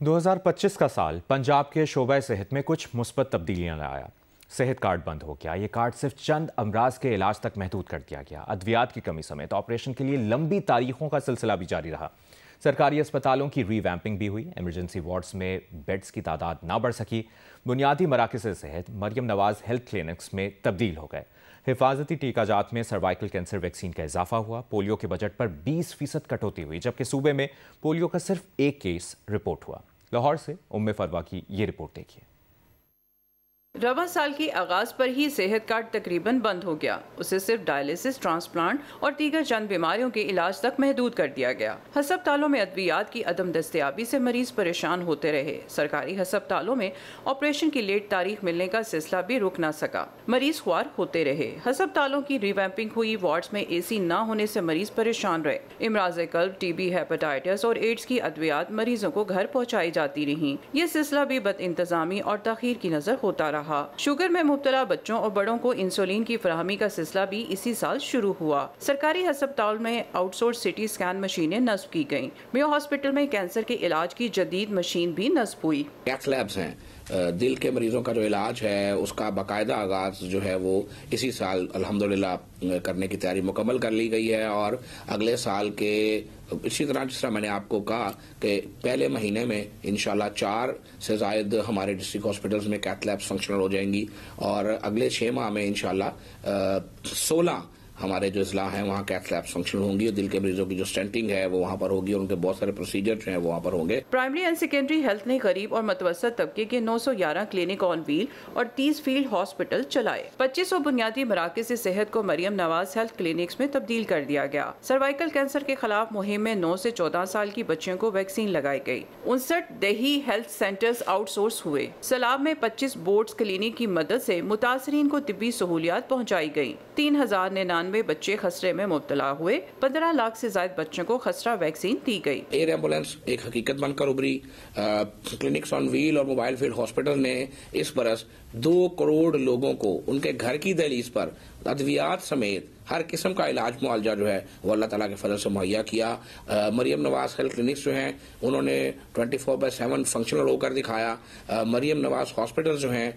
2025 का साल पंजाब के शोबा सेहत में कुछ मुस्बत तब्दीलियां लाया। सेहत कार्ड बंद हो गया। ये कार्ड सिर्फ चंद अमराज के इलाज तक महदूद कर दिया गया। अद्वियात की कमी समेत ऑपरेशन के लिए लंबी तारीखों का सिलसिला भी जारी रहा। सरकारी अस्पतालों की रीवैम्पिंग भी हुई। इमरजेंसी वार्ड्स में बेड्स की तादाद ना बढ़ सकी। बुनियादी मराकज़ सेहत मरियम नवाज हेल्थ क्लिनिक्स में तब्दील हो गए। हिफाजती टीकाजात में सर्वाइकल कैंसर वैक्सीन का इजाफा हुआ। पोलियो के बजट पर 20% कटौती हुई, जबकि सूबे में पोलियो का सिर्फ एक केस रिपोर्ट हुआ। लाहौर से उम्मे फरवा की ये रिपोर्ट देखिए। रवा साल के आगाज पर ही सेहत कार्ड तकरीबन बंद हो गया। उसे सिर्फ डायलिसिस, ट्रांसप्लांट और दीगर चंद बीमारियों के इलाज तक महदूद कर दिया गया। हस्पतालों में अद्वियात की अदम दस्तयाबी से मरीज परेशान होते रहे। सरकारी हस्पतालों में ऑपरेशन की लेट तारीख मिलने का सिलसिला भी रुक ना सका। मरीज ख्वार होते रहे। हस्पतालों की रिवैम्पिंग हुई। वार्ड्स में AC न होने से मरीज परेशान रहे। इमराज कल्ब, TB, हेपेटाइटिस और एड्स की अद्वियात मरीजों को घर पहुँचाई जाती रही। ये सिलसिला भी बद इंतजामी और तखीर की नजर होता रहा। शुगर में मुब्तला बच्चों और बड़ों को इंसुलिन की फराहमी का सिलसिला भी इसी साल शुरू हुआ। सरकारी अस्पताल में आउटसोर्स CT स्कैन मशीनें नस्ब की गयी। मेयो हॉस्पिटल में कैंसर के इलाज की जदीद मशीन भी नस्ब हुई। कैथ लैब्स हैं, दिल के मरीजों का जो इलाज है उसका बाकायदा आगाज जो है वो इसी साल अल्हम्दुलिल्लाह करने की तैयारी मुकम्मल कर ली गई है। और अगले साल के इसी तरह जिस तरह मैंने आपको कहा कि पहले महीने में इंशाल्लाह 4 से ज़ायद हमारे डिस्ट्रिक्ट हॉस्पिटल्स में कैथ लैब्स फंक्शनल हो जाएंगी और अगले 6 माह में इंशाल्लाह 16 हमारे जो इजला हैं वहाँ कैथ लैब्स फंक्शनल होंगी और दिल के मरीजों की जो स्टेंटिंग है वो वहाँ पर होगी और उनके बहुत सारे प्रोसीजर जो हैं वो वहाँ पर होंगे। प्राइमरी एंड सेकेंडरी हेल्थ ने गरीब और मतवसत तबके के 911 क्लिनिक ऑन व्हील और 30 फील्ड हॉस्पिटल चलाए। 2500 बुनियादी मराकज़ से सेहत को मरियम नवाज हेल्थ क्लिनिक्स में तब्दील कर दिया गया। सर्वाइकल कैंसर के खिलाफ मुहिम में 9 से 14 साल की बच्चियों को वैक्सीन लगाई गयी। 59 देही हेल्थ सेंटर्स आउटसोर्स हुए। सलाब में 25 बोर्ड्स क्लिनिक की मदद से मुतासरीन को तिब्बी सहूलियात पहुँचाई गयी। 3099 बच्चे खसरे में मुब्तला हुए। 15 लाख से ज्यादा बच्चों को खसरा वैक्सीन दी गई। एयर एम्बुलेंस एक हकीकत बनकर उभरी। क्लिनिक्स ऑन व्हील और मोबाइल फील्ड हॉस्पिटल ने इस बरस 2 करोड़ लोगों को उनके घर की दहलीज पर अद्वियात समेत हर किस्म का इलाज मुआवजा जो है वो अल्लाह ताला के फजल से मुहैया किया। मरियम नवाज हेल्थ क्लिनिक्स जो हैं उन्होंने 24/7 फंक्शनल होकर दिखाया। मरियम नवाज हॉस्पिटल जो हैं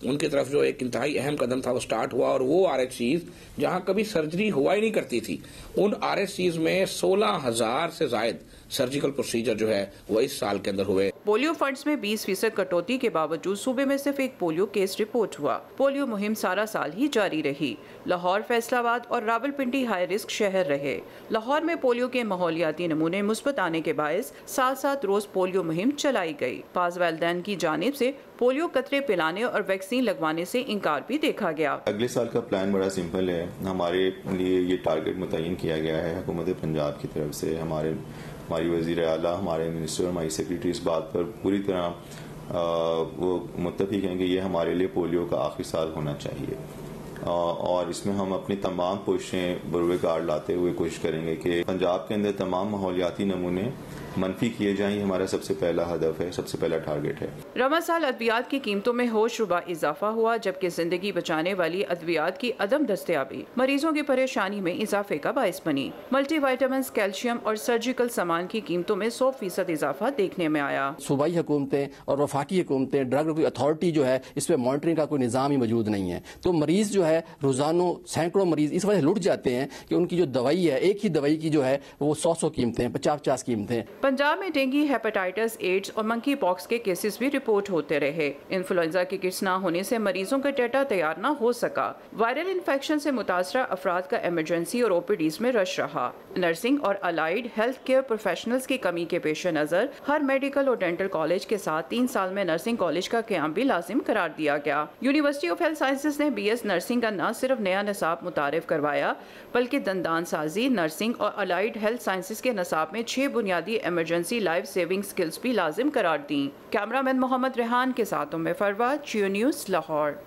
उनकी तरफ जो एक इंतहाई अहम कदम था वो स्टार्ट हुआ और वो RHCs जहां कभी सर्जरी हुआ ही नहीं करती थी उन RHCs में 16,000 से जायद सर्जिकल प्रोसीजर जो है वो इस साल के अंदर हुए। पोलियो फंड्स में 20% कटौती के बावजूद सूबे में सिर्फ एक पोलियो केस रिपोर्ट हुआ। पोलियो मुहिम सारा साल ही जारी रही। लाहौर, फैसलाबाद और रावलपिंडी हाई रिस्क शहर रहे। लाहौर में पोलियो के माहौलियाती नमूने मुस्बत आने के बायस 7 रोज पोलियो मुहिम चलाई गई। पास वालिदैन की जानिब से पोलियो कतरे पिलाने और वैक्सीन लगवाने से इनकार भी देखा गया। अगले साल का प्लान बड़ा सिंपल है। हमारे लिए ये टारगेट मुतय्यन किया गया है हुकूमत पंजाब की तरफ से। हमारी वज़ीर आला, हमारे मिनिस्टर, हमारी सेक्रेटरी इस बात पर पूरी तरह वो मुत्तफिक हैं कि ये हमारे लिए पोलियो का आखिरी साल होना चाहिए और इसमें हम अपनी तमाम कोशिशें बुरवेगार लाते हुए कोशिश करेंगे कि पंजाब के अंदर तमाम माहौलियाती नमूने मनफी किए जाएं। हमारा सबसे पहला हदफ है, सबसे पहला टारगेट है। रवा साल अद्वियात की कीमतों में होशरुबा इजाफा हुआ, जबकि जिंदगी बचाने वाली अद्वियात की अदम दस्तयाबी मरीजों की परेशानी में इजाफे का बायस बनी। मल्टीविटामिन, कैल्शियम और सर्जिकल सामान की कीमतों में 100% इजाफा देखने में आया। सूबाई हुकूमतें और वफाकी हुकूमतें, ड्रग अथॉरिटी जो है इस पर मॉनिटरिंग का कोई निज़ाम ही मौजूद नहीं है। तो मरीज जो है रोजाना सैकड़ों मरीज इस वजह लुट जाते हैं कि उनकी जो दवाई है, एक ही दवाई की जो है वो 100 कीमतें, 50 कीमतें। पंजाब में डेंगू, हेपेटाइटिस, एड्स और मंकी पॉक्स के केसेस भी रिपोर्ट होते रहे। इन्फ्लुएंजा की किट्स न होने से मरीजों का डेटा तैयार न हो सका। वायरल इन्फेक्शन से मुतासरा अफराद का इमरजेंसी और OPDs में रश रहा। नर्सिंग और अलाइड हेल्थ केयर प्रोफेशनल्स की कमी के पेश नजर हर मेडिकल और डेंटल कॉलेज के साथ 3 साल में नर्सिंग कॉलेज का क़याम भी लाजिम करार दिया गया। यूनिवर्सिटी ऑफ हेल्थ साइंसेज ने BS नर्सिंग का न सिर्फ नया निसाब मुतारिफ करवाया बल्कि दंदान साजी, नर्सिंग और अलाइड हेल्थ साइंसेज के निसाब में 6 बुनियादी इमरजेंसी लाइफ सेविंग स्किल्स भी लाजिम करार दी। कैमरामैन मोहम्मद रेहान के साथ उम्मे फरवा, जियो न्यूज़, लाहौर।